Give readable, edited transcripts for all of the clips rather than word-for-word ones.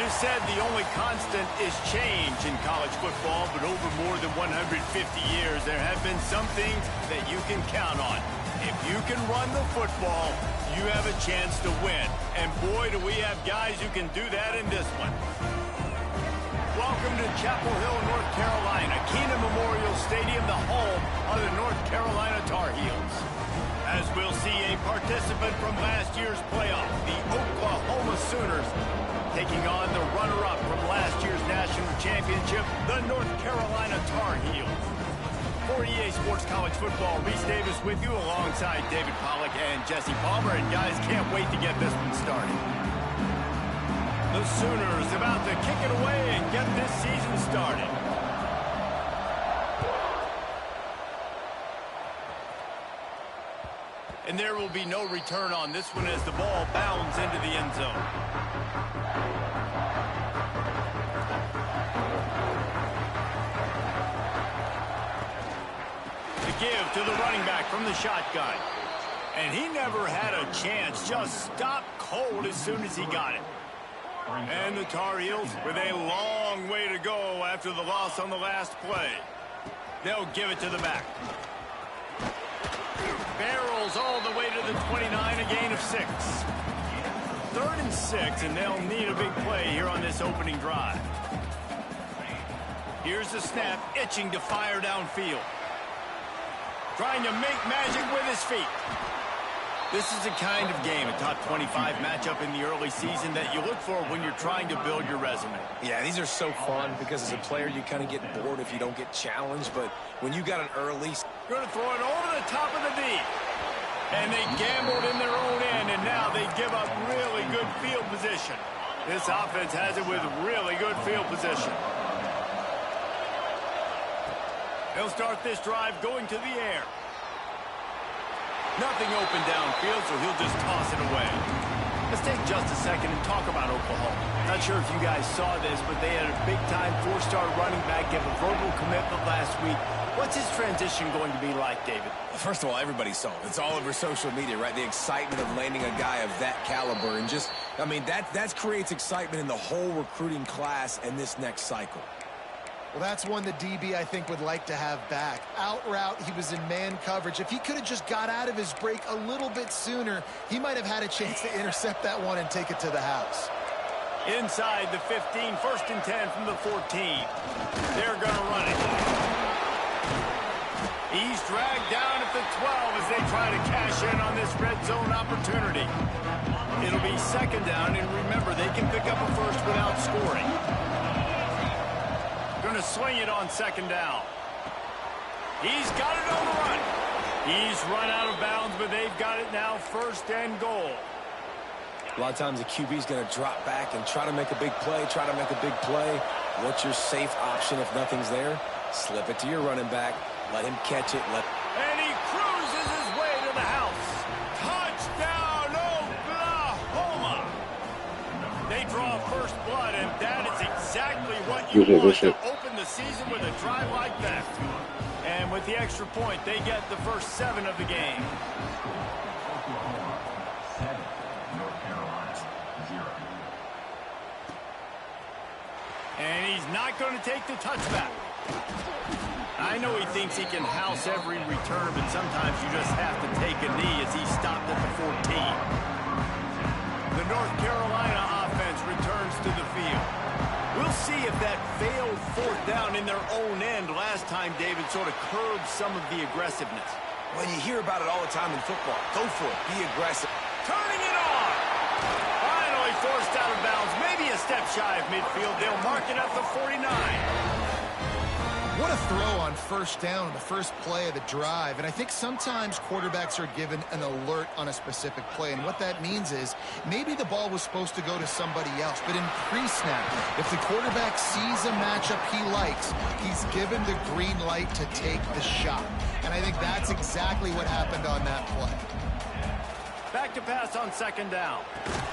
is said the only constant is change in college football, but over more than 150 years, there have been some things that you can count on. If you can run the football, you have a chance to win. And boy, do we have guys who can do that in this one. Welcome to Chapel Hill, North Carolina, Kenan Memorial Stadium, the home of the North Carolina Tar Heels. As we'll see a participant from last year's playoff, the Oklahoma Sooners, taking on the runner-up from last year's national championship, the North Carolina Tar Heels. For EA Sports College Football, Reese Davis with you alongside David Pollack and Jesse Palmer. And guys, can't wait to get this one started. The Sooners about to kick it away and get this season started. And there will be no return on this one as the ball bounds into the end zone. The give to the running back from the shotgun. And he never had a chance, just stopped cold as soon as he got it. And the Tar Heels with a long way to go after the loss on the last play. They'll give it to the back. Barrels all the way to the 29, a gain of 6. 3rd and 6, and they'll need a big play here on this opening drive. Here's the snap, itching to fire downfield. Trying to make magic with his feet. This is the kind of game, a top 25 matchup in the early season that you look for when you're trying to build your resume. Yeah, these are so fun because as a player, you kind of get bored if you don't get challenged. But when you got an early... Going to throw it over the top of the deep. And they gambled in their own end, and now they give up really good field position. This offense has it with really good field position. They'll start this drive going to the air. Nothing open downfield, so he'll just toss it away. Let's take just a second and talk about Oklahoma. Not sure if you guys saw this, but they had a big-time 4-star running back give a verbal commitment last week. What's his transition going to be like, David? First of all, everybody saw it. It's all over social media, right? The excitement of landing a guy of that caliber. And just, I mean, that creates excitement in the whole recruiting class and this next cycle. Well, that's one the DB, I think, would like to have back. Out route, he was in man coverage. If he could have just got out of his break a little bit sooner, he might have had a chance to intercept that one and take it to the house. Inside the 15, 1st and 10 from the 14. They're going to run it. He's dragged down at the 12 as they try to cash in on this red zone opportunity. It'll be 2nd down, and remember, they can pick up a first without scoring. Going to swing it on 2nd down. He's got it on the run. He's run out of bounds, but they've got it now 1st and goal. A lot of times the QB is going to drop back and try to make a big play, What's your safe option if nothing's there? Slip it to your running back. Let him catch it. And he cruises his way to the house. Touchdown, Oklahoma. They draw first blood, and that is exactly what you want to open the season with a drive like that. And with the extra point, they get the first 7 of the game. And he's not going to take the touchback. I know he thinks he can house every return, but sometimes you just have to take a knee as he stopped at the 14. The North Carolina offense returns to the field. We'll see if that failed 4th down in their own end last time, David, sort of curbed some of the aggressiveness. Well, you hear about it all the time in football. Go for it. Be aggressive. Turning it on. Finally forced out of bounds. Maybe a step shy of midfield. They'll mark it at the 49. What a throw on 1st down on the first play of the drive. And I think sometimes quarterbacks are given an alert on a specific play. And what that means is maybe the ball was supposed to go to somebody else. But in pre-snap, if the quarterback sees a matchup he likes, he's given the green light to take the shot. And I think that's exactly what happened on that play. Back to pass on 2nd down.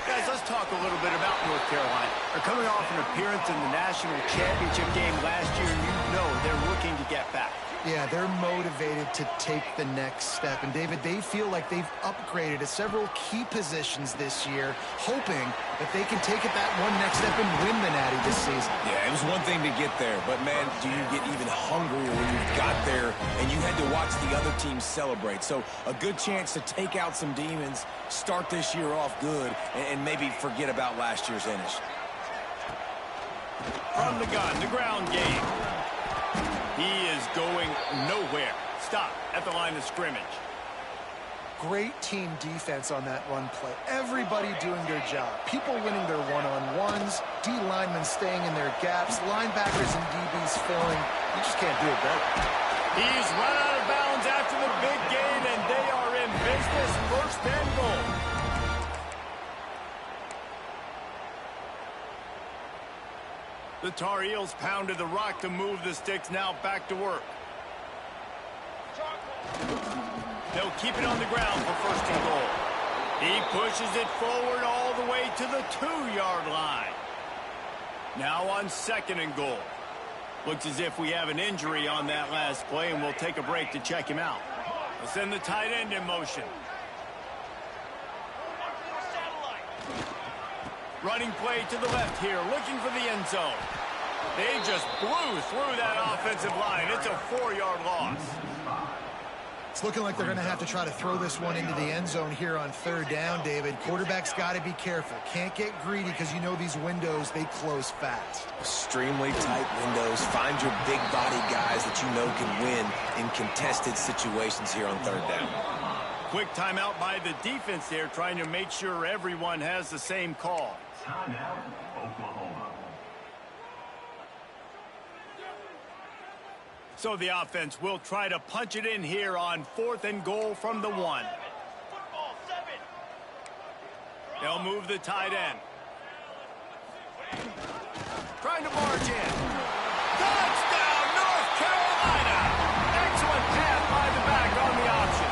Guys, let's talk a little bit about North Carolina. They're coming off an appearance in the national championship game last year, and you know they're looking to get back. Yeah, they're motivated to take the next step. And, David, they feel like they've upgraded to several key positions this year, hoping that they can take it that one next step and win the Natty this season. Yeah, it was one thing to get there, but, man, do you get even hungrier when you've got there and you had to watch the other team celebrate. So a good chance to take out some demons, start this year off good, and maybe forget about last year's finish. From the gun, the ground game. He is going nowhere. Stop at the line of scrimmage. Great team defense on that run play. Everybody doing their job. People winning their one-on-ones, D linemen staying in their gaps, linebackers and DBs filling. You just can't do it better. He's run out of bounds after the big gain, and they are in business. First and goal. The Tar Heels pounded the rock to move the sticks, now back to work. They'll keep it on the ground for first and goal. He pushes it forward all the way to the 2-yard line. Now on second and goal. Looks as if we have an injury on that last play, and we'll take a break to check him out. We'll send the tight end in motion. Running play to the left here, looking for the end zone. They just blew through that offensive line. It's a 4-yard loss. It's looking like they're going to have to try to throw this one into the end zone here on third down, David. Quarterback's got to be careful. Can't get greedy because you know these windows, they close fast. Extremely tight windows. Find your big body guys that you know can win in contested situations here on third down. Quick timeout by the defense there, trying to make sure everyone has the same call. Timeout, Oklahoma. So the offense will try to punch it in here on fourth and goal from the 1. They'll move the tight end. Trying to barge in. Touchdown, North Carolina! Excellent pass by the back on the option.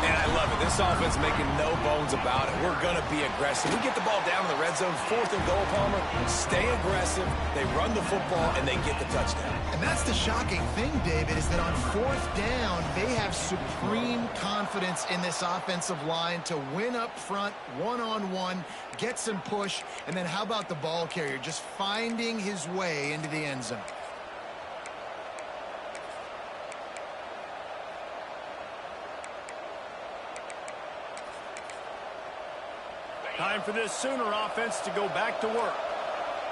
And I love it. This offense making no bones about it. We're going to be aggressive. We get the ball down in the red zone, fourth and goal, Palmer. Stay aggressive. They run the football, and they get the touchdown. And that's the shocking thing, David, is that on fourth down, they have supreme confidence in this offensive line to win up front, one-on-one, get some push, and then how about the ball carrier just finding his way into the end zone? Time for this Sooner offense to go back to work.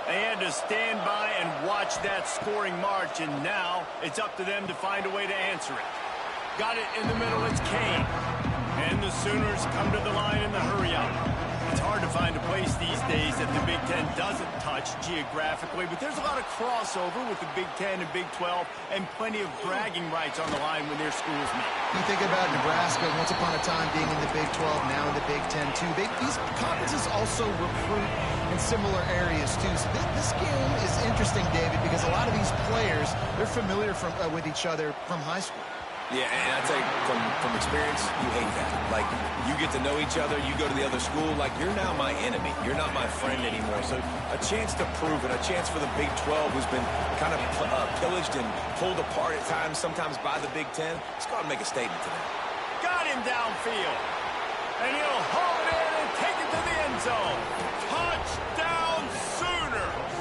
They had to stand by and watch that scoring march, and now it's up to them to find a way to answer it. Got it in the middle, it's Kane. And the Sooners come to the line in the hurry-up. It's hard to find a place these days that the Big Ten doesn't touch geographically, but there's a lot of crossover with the Big Ten and Big 12 and plenty of bragging rights on the line when their schools meet. You think about Nebraska, once upon a time being in the Big 12, now in the Big Ten too. These conferences also recruit in similar areas too. So this game is interesting, David, because a lot of these players, they're familiar with each other from high school. Yeah, and I tell you, from experience, you hate that. Like, you get to know each other, you go to the other school, like, you're now my enemy. You're not my friend anymore. So a chance to prove it, a chance for the Big 12, who's been kind of pillaged and pulled apart at times, sometimes by the Big 10. Let's go out and make a statement today. Got him downfield. And he'll haul it in and take it to the end zone. Touchdown, Sooners!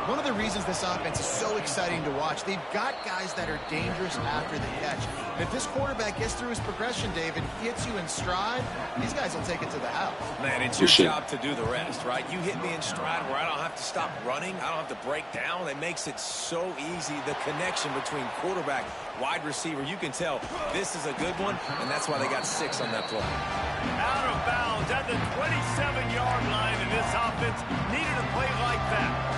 One of the reasons this offense is so exciting to watch, they've got guys that are dangerous after the catch. And if this quarterback gets through his progression, David, hits you in stride, these guys will take it to the house. Man, it's your job to do the rest, right? You hit me in stride where I don't have to stop running. I don't have to break down. It makes it so easy. The connection between quarterback, wide receiver, you can tell this is a good one, and that's why they got 6 on that play. Out of bounds at the 27-yard line, and this offense needed a play like that.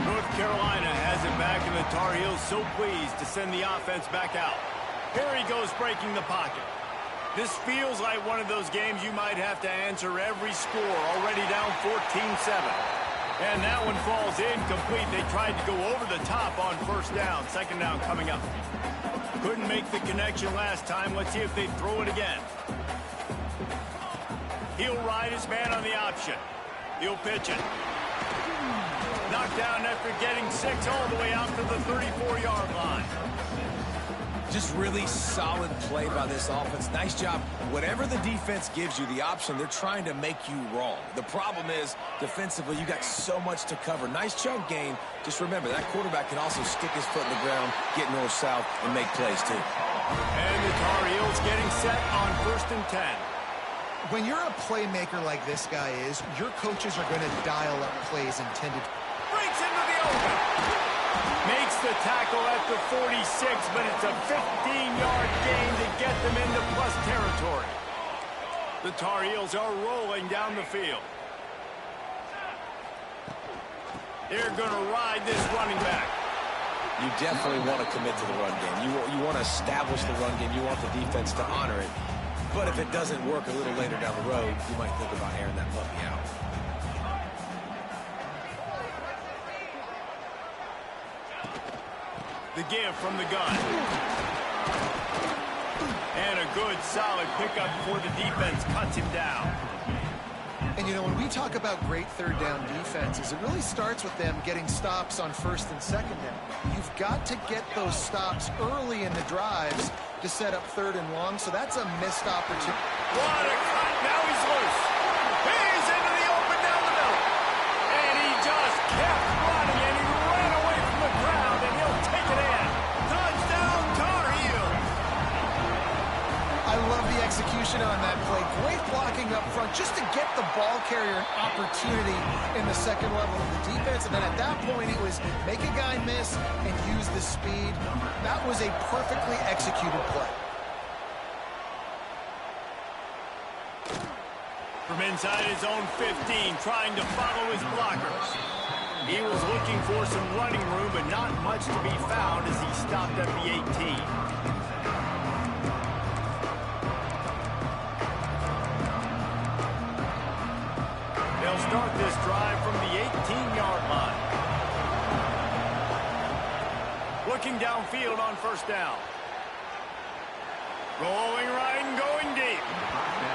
North Carolina has it back, and the Tar Heels so pleased to send the offense back out. Here he goes breaking the pocket. This feels like one of those games you might have to answer every score, already down 14-7. And that one falls incomplete. They tried to go over the top on first down. Second down coming up. Couldn't make the connection last time. Let's see if they throw it again. He'll ride his man on the option. He'll pitch it. Knocked down after getting 6 all the way out to the 34-yard line. Just really solid play by this offense. Nice job. Whatever the defense gives you, the option, they're trying to make you wrong. The problem is, defensively, you got so much to cover. Nice chunk gain. Just remember, that quarterback can also stick his foot in the ground, get north-south, and make plays, too. And the Tar Heels getting set on 1st and 10. When you're a playmaker like this guy is, your coaches are going to dial up plays intended. Breaks into the open. Makes the tackle at the 46, but it's a 15-yard gain to get them into plus territory. The Tar Heels are rolling down the field. They're going to ride this running back. You definitely want to commit to the run game. You want to establish the run game. You want the defense to honor it. But if it doesn't work a little later down the road, you might think about airing that puppy out. The give from the gun. And a good, solid pickup before the defense cuts him down. And, you know, when we talk about great third down defenses, it really starts with them getting stops on 1st and 2nd down. You've got to get those stops early in the drives to set up 3rd and long, so that's a missed opportunity. What a cut. Now he's loose. He's into the open down the middle. And he just kept running, and he ran away from the crowd, and he'll take it in. Touchdown, Tar Heels. I love the execution on that play. Great blocking up front just to get the ball carrier an opportunity in the second level of the defense. And then at that point, it was make a guy miss and use the speed. That was a perfectly executed play. From inside his own 15, trying to follow his blockers. He was looking for some running room, but not much to be found as he stopped at the 18. They'll start this drive from the 18-yard line. Looking downfield on 1st down. Rolling right and going deep.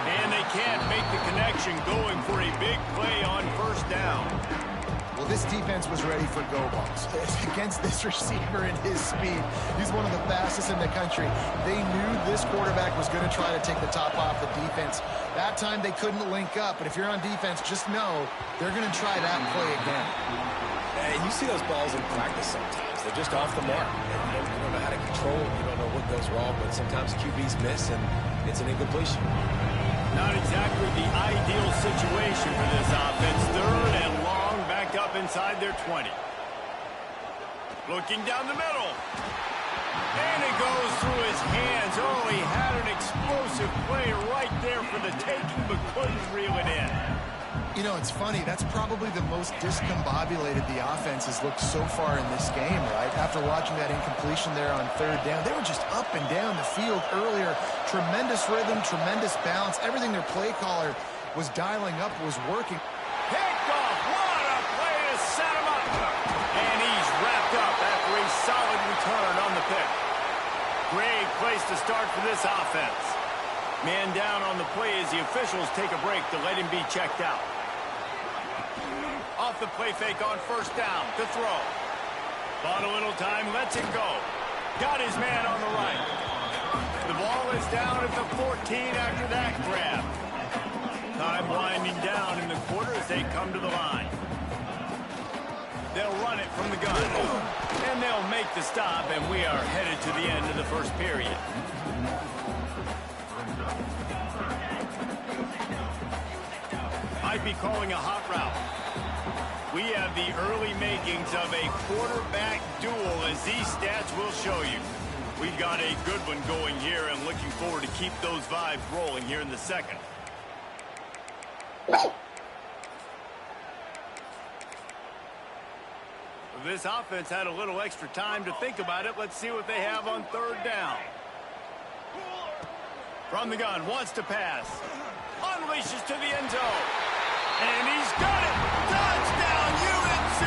And they can't make the connection, going for a big play on 1st down. Well, this defense was ready for go balls. Against this receiver and his speed, he's one of the fastest in the country. They knew this quarterback was going to try to take the top off the defense. That time they couldn't link up, but if you're on defense, just know they're going to try that play again. And you see those balls in practice sometimes. They're just off the mark. You don't know how to control them. You don't know what goes wrong, but sometimes QBs miss, and it's an incompletion. Not exactly the ideal situation for this offense. 3rd and long, backed up inside their 20. Looking down the middle. And it goes through his hands. Oh, he had an explosive play right there for the taking, but couldn't reel it in. You know, it's funny. That's probably the most discombobulated the offense has looked so far in this game, right? After watching that incompletion there on 3rd down, they were just up and down the field earlier. Tremendous rhythm, tremendous balance. Everything their play caller was dialing up was working. Picked off. What a play to set him up. And he's wrapped up after a solid return on the pick. Great place to start for this offense. Man down on the play as the officials take a break to let him be checked out. Off the play fake on 1st down to throw. Bought a little time, lets it go. Got his man on the right. The ball is down at the 14 after that grab. Time winding down in the quarter as they come to the line. They'll run it from the gun. And they'll make the stop, and we are headed to the end of the 1st period. Might be calling a hot route. We have the early makings of a quarterback duel, as these stats will show you. We've got a good one going here, and looking forward to keep those vibes rolling here in the 2nd. This offense had a little extra time to think about it. Let's see what they have on 3rd down. From the gun, wants to pass. Unleashes to the end zone. And he's got it! Touchdown, UNC!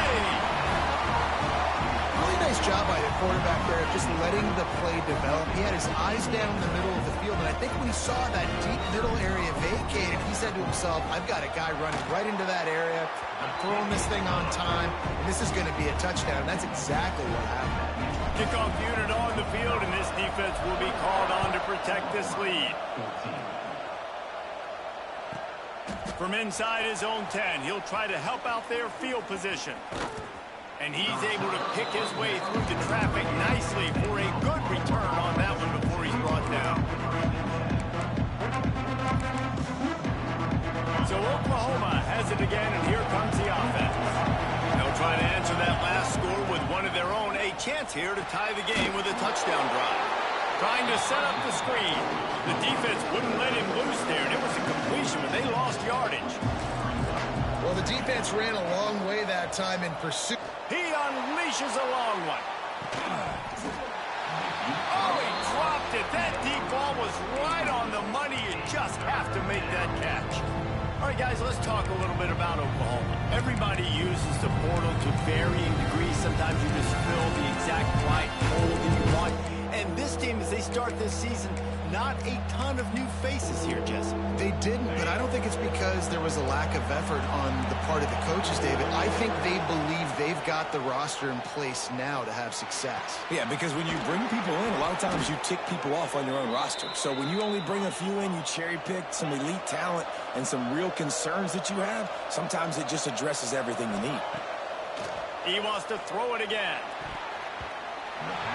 Really nice job by the quarterback there of just letting the play develop. He had his eyes down the middle of the field, and I think when he saw that deep middle area vacated, he said to himself, I've got a guy running right into that area. I'm throwing this thing on time, and this is going to be a touchdown. That's exactly what happened. Kickoff unit on the field, and this defense will be called on to protect this lead. From inside his own 10, he'll try to help out their field position. And he's able to pick his way through the traffic nicely for a good return on that one before he's brought down. So Oklahoma has it again, and here comes the offense. They'll try to answer that last score with one of their own. A chance here to tie the game with a touchdown drive. Trying to set up the screen. The defense wouldn't let him loose there, and it was a completion, but they lost yardage. Well, the defense ran a long way that time in pursuit. He unleashes a long one. Oh, he dropped it. That deep ball was right on the money. You just have to make that catch. All right, guys, let's talk a little bit about Oklahoma. Everybody uses the portal to varying degrees. Sometimes you just fill the exact right hole that you want. And this team, as they start this season, not a ton of new faces here, Jesse. They didn't, but I don't think it's because there was a lack of effort on the part of the coaches, David. I think they believe they've got the roster in place now to have success. Yeah, because when you bring people in, a lot of times you tick people off on your own roster. So when you only bring a few in, you cherry-pick some elite talent and some real concerns that you have, sometimes it just addresses everything you need. He wants to throw it again.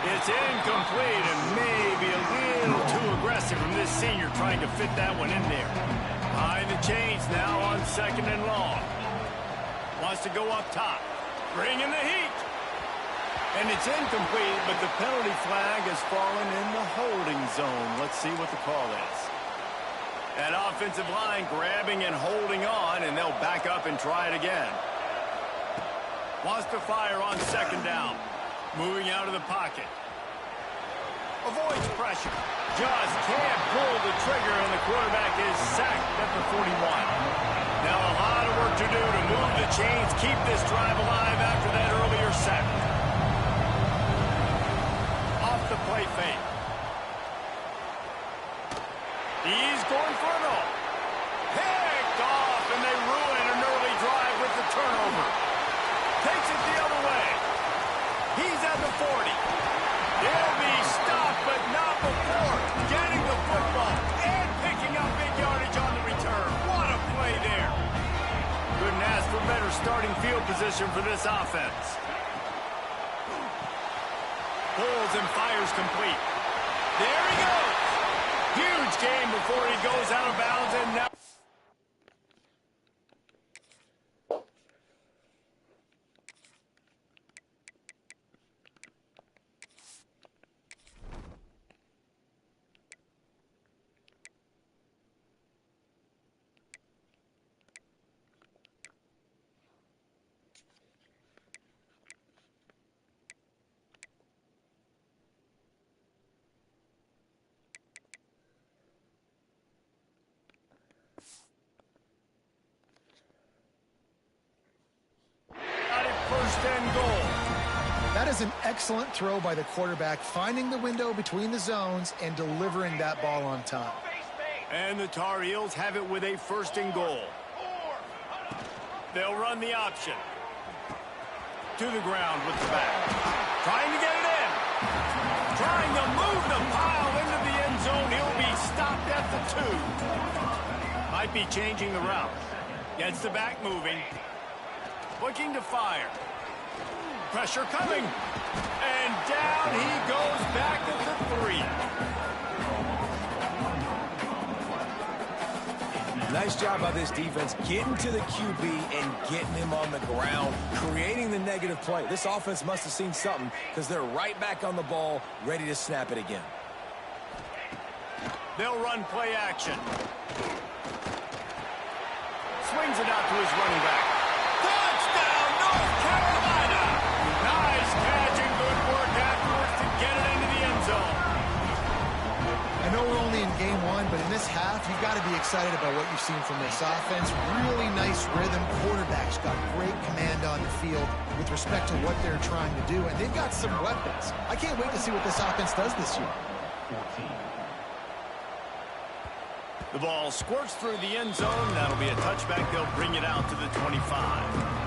It's incomplete and maybe a little too aggressive from this senior trying to fit that one in there. Behind the chains now on 2nd and long. Wants to go up top. Bringing the heat. And it's incomplete, but the penalty flag has fallen in the holding zone. Let's see what the call is. That offensive line grabbing and holding on, and they'll back up and try it again. Wants to fire on 2nd down. Moving out of the pocket. Avoids pressure. Just can't pull the trigger, and the quarterback is sacked at the 41. Now a lot of work to do to move the chains, keep this drive alive after that earlier sack. Off the play fake. He's going for it all. Picked off, and they ruin an early drive with the turnover. Takes it the other way. He's at the 40. He'll be stopped, but not before getting the football and picking up big yardage on the return. What a play there. Couldn't ask for better starting field position for this offense. Pulls and fires complete. There he goes. Huge game before he goes out of bounds, and now... That is an excellent throw by the quarterback, finding the window between the zones and delivering that ball on time. And the Tar Heels have it with a 1st and goal. They'll run the option. To the ground with the back. Trying to get it in. Trying to move the pile into the end zone. He'll be stopped at the 2. Might be changing the route. Gets the back moving. Looking to fire. Pressure coming. And down he goes back at the 3. Nice job by this defense getting to the QB and getting him on the ground, creating the negative play. This offense must have seen something because they're right back on the ball, ready to snap it again. They'll run play action. Swings it out to his running back. Touchdown, North Carolina! Nice catch and good work afterwards to get it into the end zone. I know we're only in game 1, but in this half, you've got to be excited about what you've seen from this offense. Really nice rhythm. Quarterback's got great command on the field with respect to what they're trying to do, and they've got some weapons. I can't wait to see what this offense does this year. The ball squirts through the end zone. That'll be a touchback. They'll bring it out to the 25.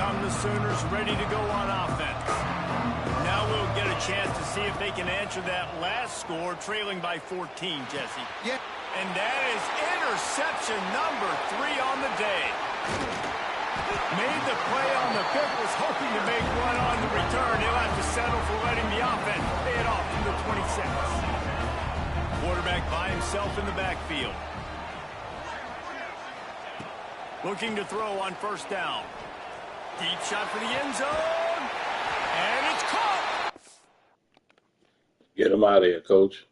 come the Sooners ready to go on offense. Now we'll get a chance to see if they can answer that last score, trailing by 14, Jesse. Yeah. And that is interception number 3 on the day. Made the play on the pick, was hoping to make one on the return. He'll have to settle for letting the offense pay it off from the 26. Quarterback by himself in the backfield. Looking to throw on first down. Deep shot for the end zone. And it's caught. Get him out of here, Coach.